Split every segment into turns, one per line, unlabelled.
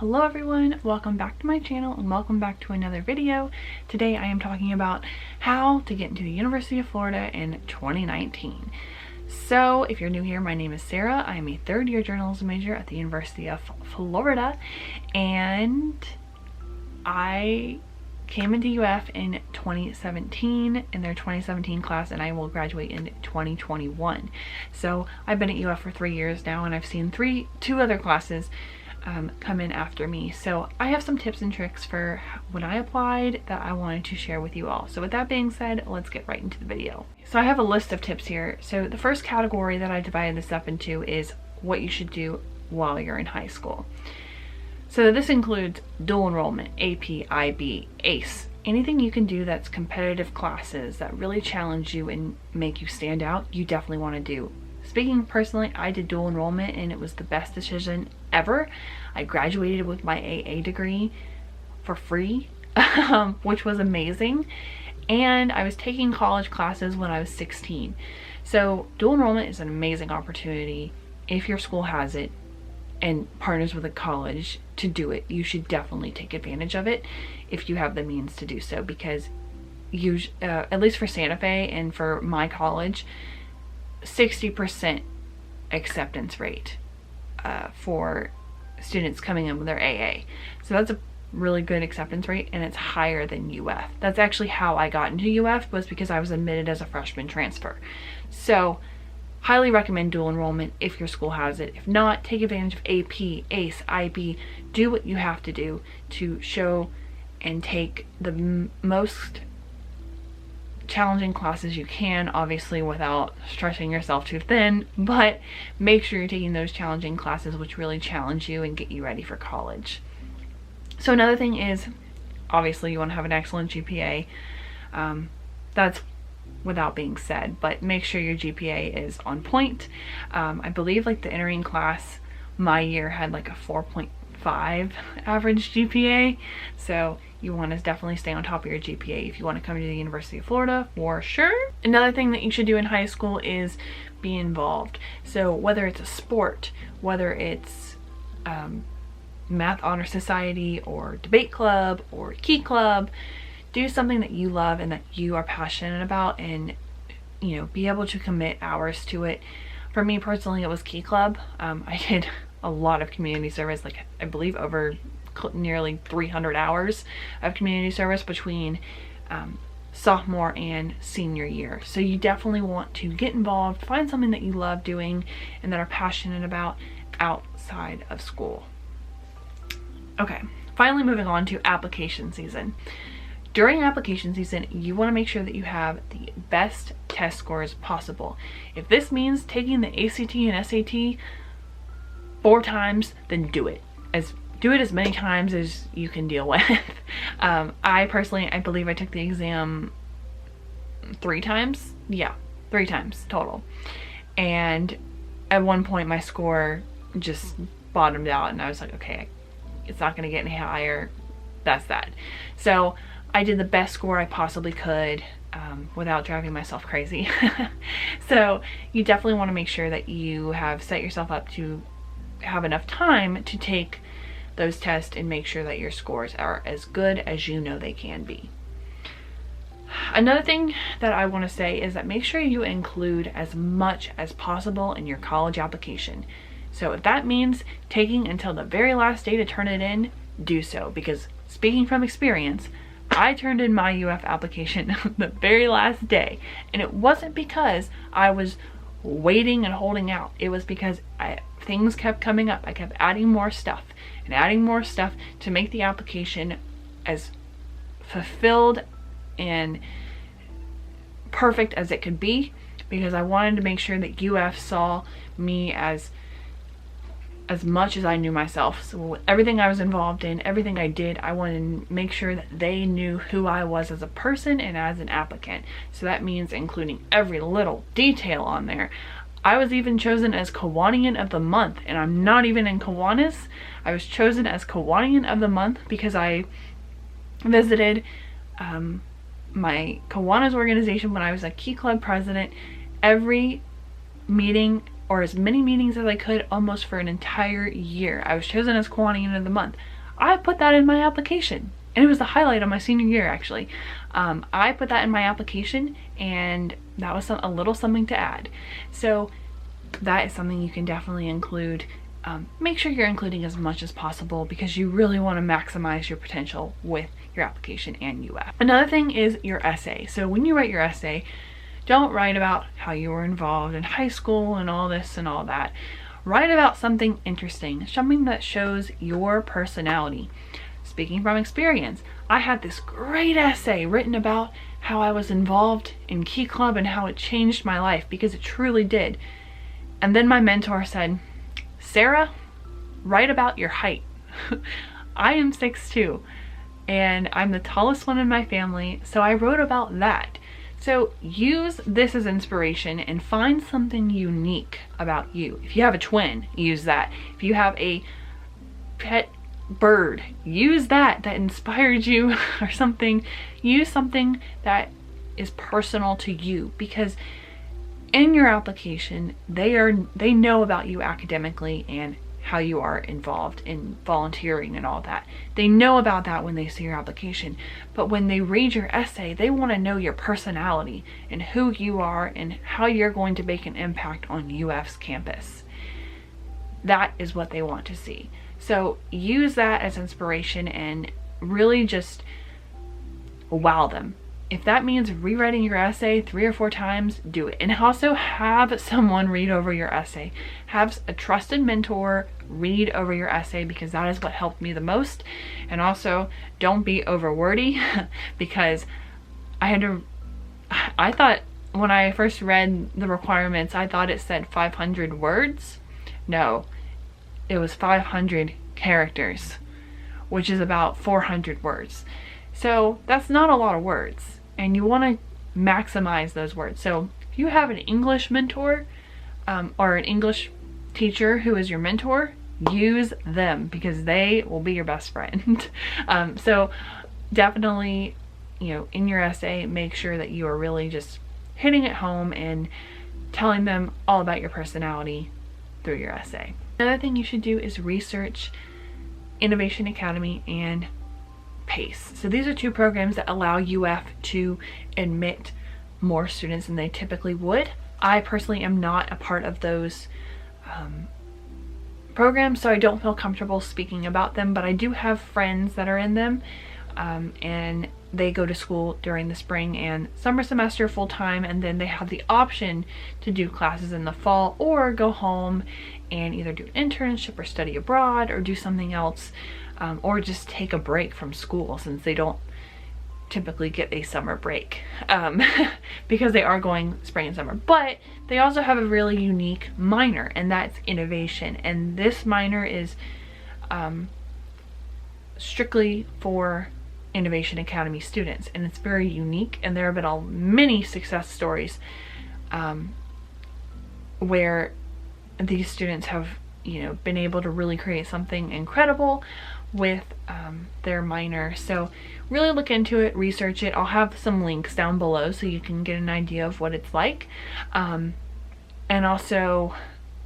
Hello everyone, welcome back to my channel and welcome back to another video. Today I am talking about how to get into the University of Florida in 2019. So if you're new here, my name is Sarah. I am a third year journalism major at the University of Florida, and I came into UF in 2017 in their 2017 class, and I will graduate in 2021. So I've been at UF for 3 years now, and I've seen two other classes come in after me. So I have some tips and tricks for when I applied that I wanted to share with you all. So with that being said, let's get right into the video. So I have a list of tips here. So the first category that I divided this up into is what you should do while you're in high school. So this includes dual enrollment, AP, IB, ACE, anything you can do that's competitive classes that really challenge you and make you stand out, you definitely want to do. Speaking personally, I did dual enrollment and it was the best decision ever. I graduated with my AA degree for free, which was amazing. And I was taking college classes when I was 16. So dual enrollment is an amazing opportunity if your school has it and partners with a college to do it. You should definitely take advantage of it if you have the means to do so, because at least for Santa Fe and for my college, 60% acceptance rate for students coming in with their AA. So that's a really good acceptance rate, and it's higher than UF. That's actually how I got into UF, was because I was admitted as a freshman transfer. So highly recommend dual enrollment if your school has it. If not, take advantage of AP, ACE, IB. Do what you have to do to show and take the most challenging classes you can, obviously without stretching yourself too thin, but make sure you're taking those challenging classes which really challenge you and get you ready for college. So another thing is, obviously you want to have an excellent GPA. That's without being said, but make sure your GPA is on point. I believe like the entering class my year had like a 4.5 average GPA, so you want to definitely stay on top of your GPA if you want to come to the University of Florida for sure. Another thing that you should do in high school is be involved. So whether it's a sport, whether it's Math Honor Society or debate club or key club, do something that you love and that you are passionate about, and be able to commit hours to it. For me personally, it was key club. I did a lot of community service, like I believe over nearly 300 hours of community service between sophomore and senior year. So you definitely want to get involved, find something that you love doing and that are passionate about outside of school. Okay, finally moving on to application season. During application season, you want to make sure that you have the best test scores possible. If this means taking the ACT and SAT 4 times, then do it. Do it as many times as you can deal with. I believe I took the exam 3 times. Yeah, 3 times total. And at one point my score just bottomed out and I was like, okay, it's not gonna get any higher. That's that. So I did the best score I possibly could without driving myself crazy. So you definitely wanna make sure that you have set yourself up to have enough time to take those tests and make sure that your scores are as good as you know they can be. Another thing that I want to say is that make sure you include as much as possible in your college application. So if that means taking until the very last day to turn it in, do so, because speaking from experience, I turned in my UF application the very last day, and it wasn't because I was waiting and holding out. It was because things kept coming up. I kept adding more stuff and adding more stuff to make the application as fulfilled and perfect as it could be, because I wanted to make sure that UF saw me as much as I knew myself. So everything I was involved in, everything I did, I wanted to make sure that they knew who I was as a person and as an applicant. So that means including every little detail on there. I was even chosen as Kiwanian of the Month, and I'm not even in Kiwanis. I was chosen as Kiwanian of the Month because I visited my Kiwanis organization when I was a Key Club president. Every meeting or as many meetings as I could almost for an entire year. I was chosen as Kiwanis of the Month. I put that in my application, and it was the highlight of my senior year actually. I put that in my application, and that was a little something to add. So that is something you can definitely include. Make sure you're including as much as possible because you really want to maximize your potential with your application and UF. Another thing is your essay. So when you write your essay, don't write about how you were involved in high school and all this and all that. Write about something interesting, something that shows your personality. Speaking from experience, I had this great essay written about how I was involved in Key Club and how it changed my life, because it truly did. And then my mentor said, Sarah, write about your height. I am 6'2", and I'm the tallest one in my family, so I wrote about that. So use this as inspiration and find something unique about you. If you have a twin, use that. If you have a pet bird, use that inspired you or something. Use something that is personal to you, because in your application, they know about you academically and how you are involved in volunteering and all that. They know about that when they see your application. But when they read your essay, they want to know your personality and who you are and how you're going to make an impact on UF's campus. That is what they want to see. So use that as inspiration and really just wow them. If that means rewriting your essay 3 or 4 times, do it. And also have someone read over your essay. Have a trusted mentor read over your essay, because that is what helped me the most. And also, don't be over wordy, because I thought when I first read the requirements, I thought it said 500 words. No, it was 500 characters, which is about 400 words. So that's not a lot of words. And you want to maximize those words. So if you have an English mentor or an English teacher who is your mentor, use them, because they will be your best friend. So definitely, in your essay, make sure that you are really just hitting it home and telling them all about your personality through your essay. Another thing you should do is research Innovation Academy and PACE. So these are 2 programs that allow UF to admit more students than they typically would. I personally am not a part of those programs, so I don't feel comfortable speaking about them, but I do have friends that are in them, and they go to school during the spring and summer semester full-time, and then they have the option to do classes in the fall or go home and either do an internship or study abroad or do something else. Or just take a break from school, since they don't typically get a summer break because they are going spring and summer. But they also have a really unique minor, and that's innovation. And this minor is strictly for Innovation Academy students, and it's very unique. And there have been many success stories where these students have been able to really create something incredible with their minor. So really look into it, research it. I'll have some links down below so you can get an idea of what it's like. And also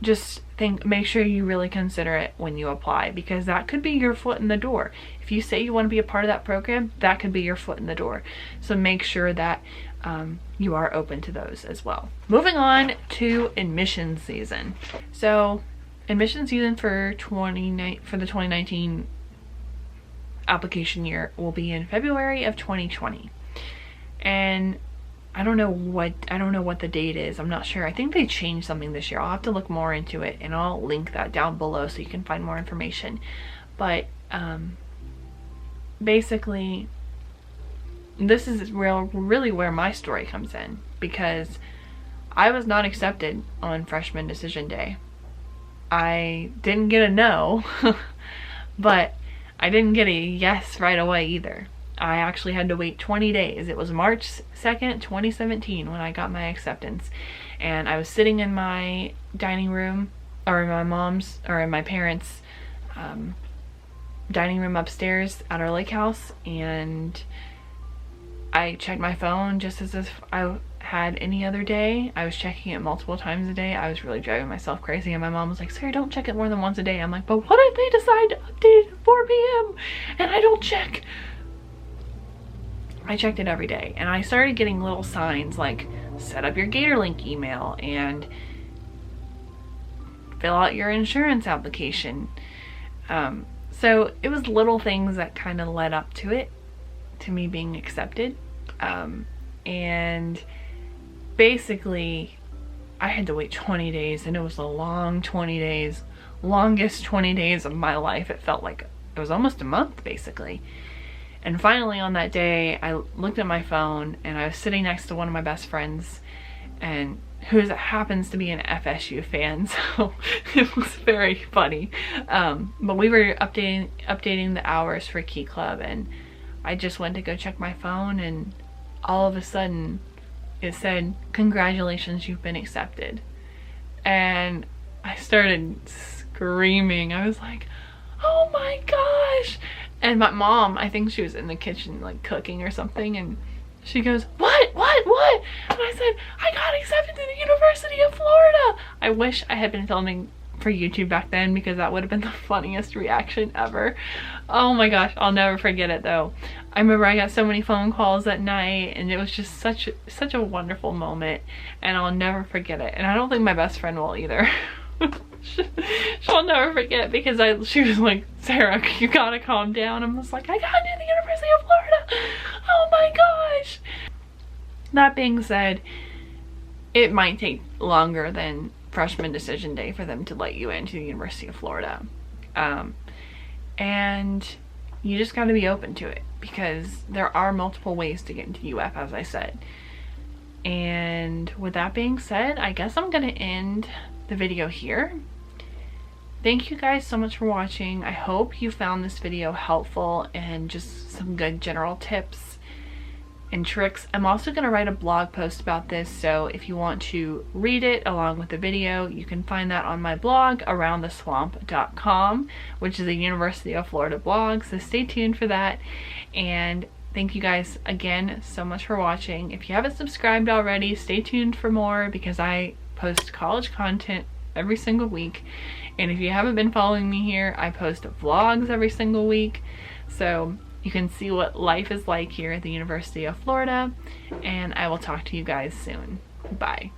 just make sure you really consider it when you apply, because that could be your foot in the door. If you say you want to be a part of that program, that could be your foot in the door. So make sure that you are open to those as well. Moving on to admission season. So admission season for the 2019 application year will be in February of 2020, and I don't know what the date is. I'm not sure. I think they changed something this year. I'll have to look more into it, and I'll link that down below so you can find more information. But basically, this is really where my story comes in, because I was not accepted on freshman decision day. I didn't get a no, but I didn't get a yes right away either. I actually had to wait 20 days. It was March 2nd, 2017 when I got my acceptance. And I was sitting in my dining room, or in my parents' dining room upstairs at our lake house, and I checked my phone just as if I had any other day. I was checking it multiple times a day. I was really driving myself crazy, and my mom was like, Sarah, don't check it more than once a day. I'm like, but what if they decide to update it at 4 p.m. and I don't check? I checked it every day, and I started getting little signs like set up your GatorLink email and fill out your insurance application. So it was little things that kind of led up to it, to me being accepted. And basically I had to wait 20 days, and it was a long 20 days, longest 20 days of my life. It felt like it was almost a month basically. And finally on that day, I looked at my phone, and I was sitting next to one of my best friends, and who happens to be an FSU fan, so it was very funny. But we were updating the hours for Key Club, and I just went to go check my phone, and all of a sudden it said, congratulations, you've been accepted. And I started screaming. I was like, oh my gosh. And my mom, I think she was in the kitchen like cooking or something, and she goes, what? And I said, I got accepted to the University of Florida. I wish I had been filming for YouTube back then, because that would have been the funniest reaction ever. Oh my gosh, I'll never forget it though. I remember I got so many phone calls that night, and it was just such a wonderful moment, and I'll never forget it. And I don't think my best friend will either. She'll never forget, because she was like, Sarah, you gotta calm down. I was like, I got into the University of Florida. Oh my gosh. That being said, it might take longer than freshman decision day for them to let you into the University of Florida. And you just got to be open to it, because there are multiple ways to get into UF, as I said. And with that being said, I guess I'm going to end the video here. Thank you guys so much for watching. I hope you found this video helpful and just some good general tips and tricks. I'm also going to write a blog post about this, so if you want to read it along with the video, you can find that on my blog, aroundtheswamp.com, which is a University of Florida blog, so stay tuned for that. And thank you guys again so much for watching. If you haven't subscribed already, stay tuned for more, because I post college content every single week. And if you haven't been following me here, I post vlogs every single week, so you can see what life is like here at the University of Florida. And I will talk to you guys soon. Bye.